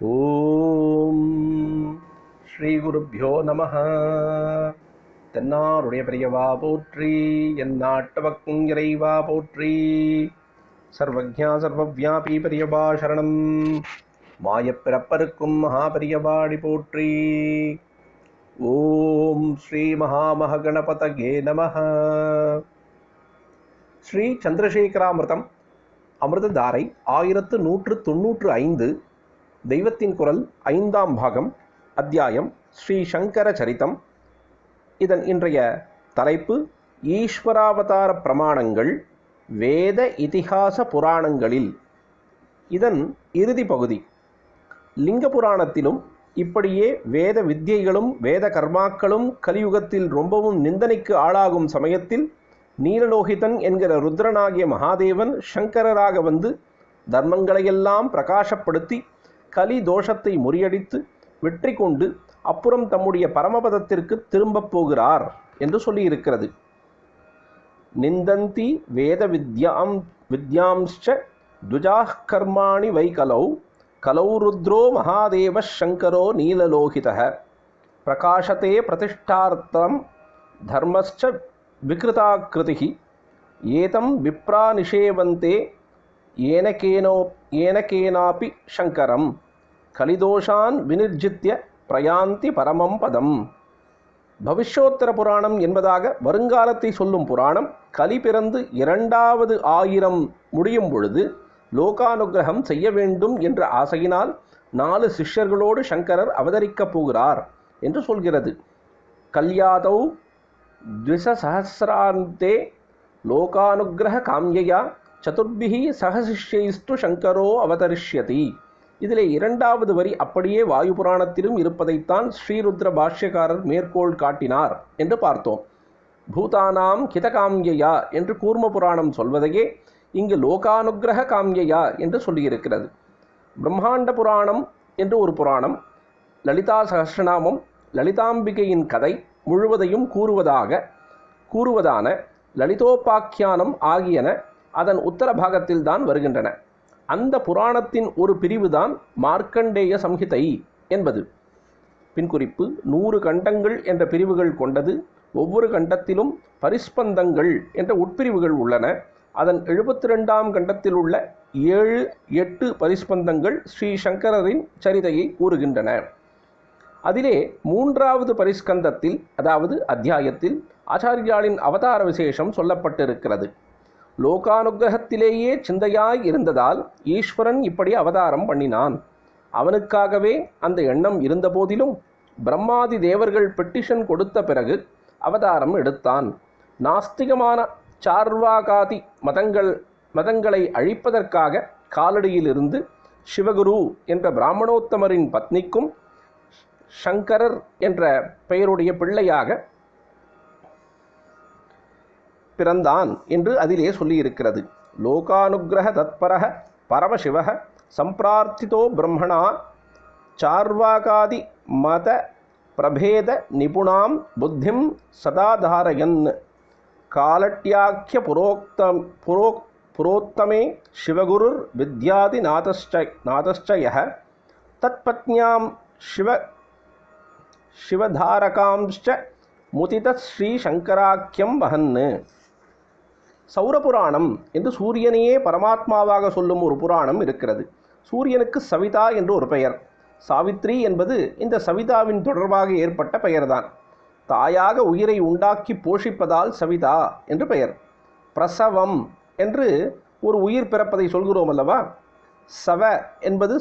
ஓம் ஸ்ரீ குருப்யோ நமஹ. தென்னாருடைய பெரியவா போற்றி, என் நாட்டவக்கும் இறைவா போற்றி. சர்வஜா சர்வவியாபி பெரியவா சரணம். மாயப்பிறப்பருக்கும் மகாபெரியவாடி போற்றி. ஓம் ஸ்ரீ மகாமகணபதயே நமஹ. ஸ்ரீ சந்திரசேகராமிர்தம் அமிர்ததாரை 1195. தெய்வத்தின் குரல் 5ஆம் பாகம், அத்தியாயம் ஸ்ரீ சங்கர சரிதம். இதன் இன்றைய தலைப்பு ஈஸ்வராவதார பிரமாணங்கள் வேத இதிகாச புராணங்களில். இதன் இறுதி பகுதி. லிங்க புராணத்திலும் இப்படியே வேத வித்யைகளும் வேத கர்மாக்களும் கலியுகத்தில் ரொம்பவும் நிந்தனைக்கு ஆளாகும் சமயத்தில் நீலலோகிதன் என்கிற ருத்ரனாகிய மகாதேவன் சங்கரராக வந்து தர்மங்களையெல்லாம் பிரகாசப்படுத்தி கலி தோஷத்தை முறியடித்து வெற்றி கொண்டு அப்புறம் தம்முடைய பரமபதத்திற்கு திரும்பப் போகிறார் என்று சொல்லியிருக்கிறது. நிந்தந்தி வேத வித்யாம்ச்ச துஜாஹ் கர்மாணி வை கலௌ ருத்ரோ மகாதேவ சங்கரோ நீலலோகிதः பிரகாசத்தே பிரதிஷ்டார்த்தம் தர்மஸ்ச விக்ருதாக்ருதிஹி ஏதம் விப்ரா நிஷேவந்தே ஏனகேனாபி சங்கரம் கலிதோஷான் வினிர்ஜித்ய பிரயாந்தி பரமம் பதம். பவிஷ்யோத்தர புராணம் என்பதாக வருங்காலத்தை சொல்லும் புராணம் கலி பிறந்து 2000 ஆயிரம் முடியும் பொழுது லோகானுகிரகம் செய்ய வேண்டும் என்ற ஆசையினால் 4 சிஷ்யர்களோடு சங்கரர் அவதரிக்கப் போகிறார் என்று சொல்கிறது. கல்யாதௌ த்விசஹஸ்ராந்தே லோகானுகிரக காம்யயா சதுர்பிஹி சகசிஷ்யைஸ்து சங்கரோ அவதரிஷ்யதி. இதிலே 2வது வரி அப்படியே வாயு புராணத்திலும் இருப்பதைத்தான் ஸ்ரீருத்ர பாஷ்யக்காரர் மேற்கோள் காட்டினார் என்று பார்த்தோம். பூதானாம் கிதகாம்யயா என்று கூர்ம புராணம் சொல்வதையே இங்கு லோகானுகிரக காம்யயா என்று சொல்லியிருக்கிறது. பிரம்மாண்ட புராணம் என்று ஒரு புராணம் லலிதா சகஸ்ரநாமம் லலிதாம்பிகையின் கதை முழுவதையும் கூறுவதான லலிதோபாக்கியானம் ஆகியன அதன் உத்தர பாகத்தில்தான் வருகின்றன. அந்த புராணத்தின் ஒரு பிரிவுதான் மார்க்கண்டேய சம்ஹிதை என்பது. பின்குறிப்பு: 100 கண்டங்கள் என்ற பிரிவுகள் கொண்டது. ஒவ்வொரு கண்டத்திலும் பரிஸ்பந்தங்கள் என்ற உட்பிரிவுகள் உள்ளன. அதன் 72ஆம் கண்டத்தில் உள்ள 7-8 பரிஸ்பந்தங்கள் ஸ்ரீ சங்கரரின் சரிதையை கூறுகின்றன. அதிலே 3வது பரிஸ்கந்தத்தில், அதாவது அத்தியாயத்தில், ஆச்சாரியாளின் அவதார விசேஷம் சொல்லப்பட்டிருக்கிறது. லோகானுகிரகத்திலேயே சிந்தையாய் இருந்ததால் ஈஸ்வரன் இப்படி அவதாரம் பண்ணினான். அவனுக்காகவே அந்த எண்ணம் இருந்த போதிலும் பிரம்மாதி தேவர்கள் பெட்டிஷன் கொடுத்த பிறகு அவதாரம் எடுத்தான். நாஸ்திகமான சார்வாகாதி மதங்களை அழிப்பதற்காக காலடியிலிருந்து சிவகுரு என்ற பிராமணோத்தமரின் பத்னிக்கும் சங்கரர் என்ற பெயருடைய பிள்ளையாக பிறந்தான் என்று அதிலே சொல்லியிருக்கிறது. லோகானுகிரக தத்பரஹ பரமசிவஹ சம்பிரார்த்திதோ பிரம்மணா சார்வாகாதி மத பிரபேத நிபுணாம் புத்திம் சதாதாரயன் காலட்யாக்கிய புரோக்தமே சிவகுருர் வித்யாதி நாதஸ்சயஹ தத்பத்ஞாம் சிவதாரகாம்ச்ச முதித ஸ்ரீ சங்கராக்கியம் வஹன்னு. சௌரபுராணம் என்று சூரியனையே பரமாத்மாவாக சொல்லும் ஒரு புராணம் இருக்கிறது. சூரியனுக்கு சவிதா என்று ஒரு பெயர். சாவித்ரி என்பது இந்த சவிதாவின் தொடர்பாக ஏற்பட்ட பெயர்தான். தாயாக உயிரை உண்டாக்கி போஷிப்பதால் சவிதா என்று பெயர். பிரசவம் என்று ஒரு உயிர் பிறப்பதை சொல்கிறோம் அல்லவா? சவ என்பது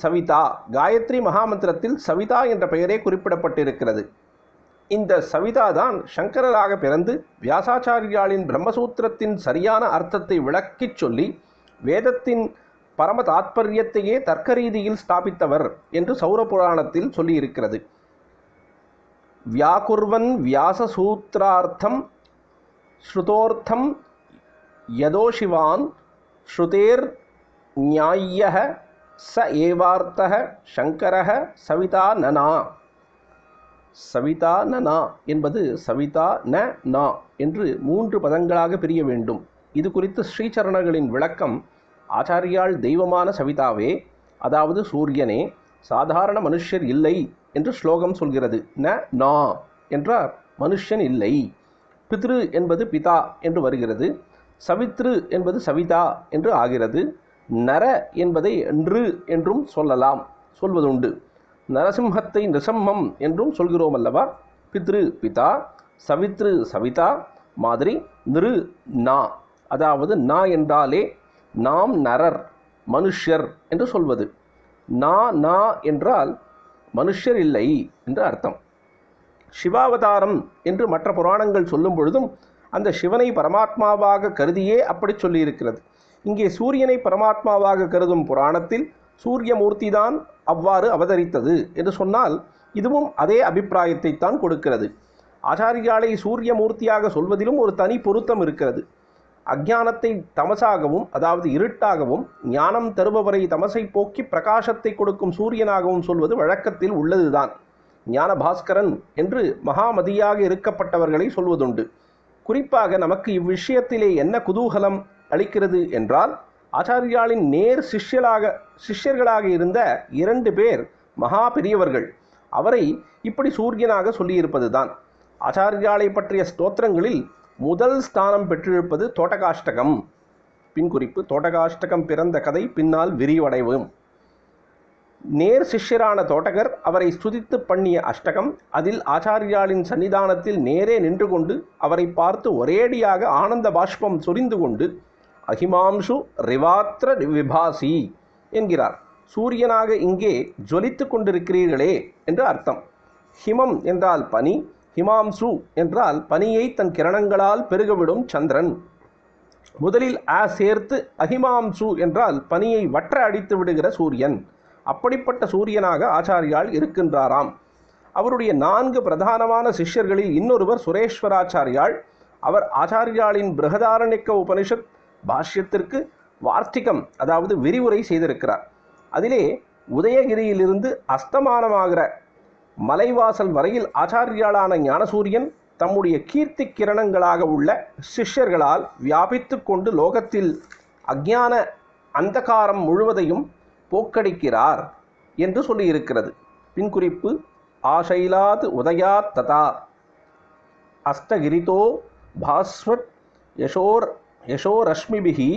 சவிதா. காயத்ரி மகாமந்திரத்தில் சவிதா என்ற பெயரே குறிப்பிடப்பட்டிருக்கிறது. இந்த சவிதா தான் சங்கரராக பிறந்து வியாசாச்சாரியாளின் பிரம்மசூத்திரத்தின் சரியான அர்த்தத்தை விளக்கிச் சொல்லி வேதத்தின் பரம தாத்பரியத்தையே தர்க்க ரீதியில் ஸ்தாபித்தவர் என்று சௌரபுராணத்தில் சொல்லியிருக்கிறது. வியாகுர்வன் வியாசசூத்திரார்த்தம் ஸ்ருதோர்த்தம் யதோஷிவான் ஸ்ருதேர் ஞாய்யஹ ச ஏவார்த்தஹ சங்கரஹ சவிதா நனா. சவிதா நனா என்பது சவிதா ந நா என்று 3 பதங்களாக பிரிய வேண்டும். இது குறித்து ஸ்ரீசரணங்களின் விளக்கம்: ஆச்சாரியால் தெய்வமான சவிதாவே, அதாவது சூரியனே, சாதாரண மனுஷர் இல்லை என்று ஸ்லோகம் சொல்கிறது. நா என்றார் மனுஷன் இல்லை. பித்ரு என்பது பிதா என்று வருகிறது. சவித்ரு என்பது சவிதா என்று ஆகிறது. நர என்பதை நிரு என்றும் சொல்வதுண்டு. நரசிம்ஹத்தை நிருசம்மம் என்றும் சொல்கிறோம் அல்லவா. பித்ரு பிதா, சவித்ரு சவிதா மாதிரி நிரு நா, அதாவது நா என்றாலே நாம் நரர் மனுஷர் என்று சொல்வது. நா என்றால் மனுஷர் இல்லை என்று அர்த்தம். சிவாவதாரம் என்று மற்ற புராணங்கள் சொல்லும் பொழுதும் அந்த சிவனை பரமாத்மாவாக கருதியே அப்படி சொல்லியிருக்கிறது. இங்கே சூரியனை பரமாத்மாவாக கருதும் புராணத்தில் சூரியமூர்த்தி தான் அவ்வாறு அவதரித்தது என்று சொன்னால் இதுவும் அதே அபிப்பிராயத்தை தான் கொடுக்கிறது. ஆச்சாரியாலை சூரியமூர்த்தியாக சொல்வதிலும் ஒரு தனி பொருத்தம் இருக்கிறது. அஞ்ஞானத்தை தமசாகவும், அதாவது இருட்டாகவும், ஞானம் தருபவரை தமசை போக்கி பிரகாசத்தை கொடுக்கும் சூரியனாகவும் சொல்வது வழக்கத்தில் உள்ளதுதான். ஞான பாஸ்கரன் என்று மகாமதியாக இருக்கப்பட்டவர்களை சொல்வதுண்டு. குறிப்பாக நமக்கு இவ்விஷயத்திலே என்ன குதூகலம் அளிக்கிறது என்றால், ஆச்சாரியாளின் நேர் சிஷ்யர்களாக இருந்த 2 பேர் மகா பெரியவர்கள் அவரை இப்படி சூரியனாக சொல்லியிருப்பது தான். ஆச்சாரியாலை பற்றிய ஸ்தோத்திரங்களில் முதல் ஸ்தானம் பெற்றிருப்பது தோட்டகாஷ்டகம். பின்குறிப்பு: தோட்டகாஷ்டகம் பிறந்த கதை பின்னால் விரிவடைவும். நேர் சிஷ்யரான தோட்டகர் அவரை ஸ்துதித்து பண்ணிய அஷ்டகம். அதில் ஆச்சாரியாளின் சன்னிதானத்தில் நேரே நின்று கொண்டு அவரை பார்த்து ஒரேடியாக ஆனந்த பாஷ்பம் சொரிந்து கொண்டு அஹிமாம்சு ரிவாத்ர விபாசி என்கிறார். சூரியனாக இங்கே ஜொலித்து கொண்டிருக்கிறீர்களே என்று அர்த்தம். ஹிமம் என்றால் பனி, ஹிமாம்சு என்றால் பனியை தன் கிரணங்களால் பெருகவிடும் சந்திரன். முதலில் சேர்த்து அஹிமாம்சு என்றால் பனியை வற்ற அடித்து விடுகிற சூரியன். அப்படிப்பட்ட சூரியனாக ஆச்சாரியால் இருக்கின்றாராம். அவருடைய 4 பிரதானமான சிஷ்யர்களில் இன்னொருவர் சுரேஸ்வராச்சாரியால். அவர் ஆச்சாரியாளின் பிருஹதாரண்யக்க உபனிஷத் பாஷ்யத்திற்கு வார்த்திகம், அதாவது விரிவுரை செய்திருக்கிறார். அதிலே உதயகிரியிலிருந்து அஸ்தமானமாகிற மலைவாசல் வரையில் ஆச்சாரியாளான ஞானசூரியன் தம்முடைய கீர்த்தி கிரணங்களாக உள்ள சிஷ்யர்களால் வியாபித்து கொண்டு லோகத்தில் அஞ்ஞான அந்தகாரம் முழுவதையும் போக்கடிக்கிறார் என்று சொல்லியிருக்கிறது. பின்குறிப்பு: ஆசைலாத் உதயாத் ததா அஸ்தகிரிதோ பாஸ்வத் யசோரஷ்மிபிஹி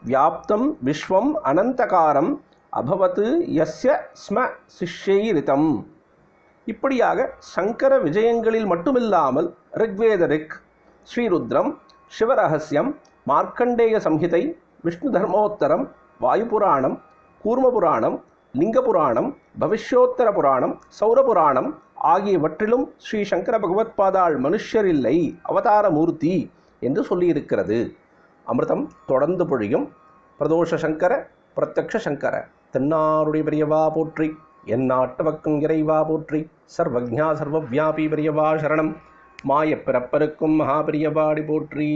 வியாப்தம் விஸ்வம் அனந்தகாரம் அபவத் யஸ்ய ஸ்ம சிஷ்யைரிதம். இப்படியாக சங்கர விஜயங்களில் மட்டுமில்லாமல் ரிக்வேத ரிக், ஸ்ரீருத்ரம், சிவரகசியம், மார்க்கண்டேய சம்ஹிதை, விஷ்ணு தர்மோத்தரம், வாயுபுராணம், கூர்மபுராணம், லிங்கபுராணம், பவிஷ்யோத்தர புராணம், சௌரபுராணம் ஆகியவற்றிலும் ஸ்ரீ சங்கர பகவத்பாதாள் மனுஷரில்லை, அவதார மூர்த்தி என்று சொல்லியிருக்கிறது. அமிர்தம் தொடர்ந்து பொழியும். பிரதோஷ சங்கர பிரத்யக்ஷ சங்கர தென்னாருடைய பெரியவா போற்றி, எந்நாட்டவர்க்கும் இறைவா போற்றி, சர்வஜ்ஞா சர்வவியாபி பெரியவா சரணம், மாயப்பிறப்பருக்கும் மகாபெரியவாடி போற்றி.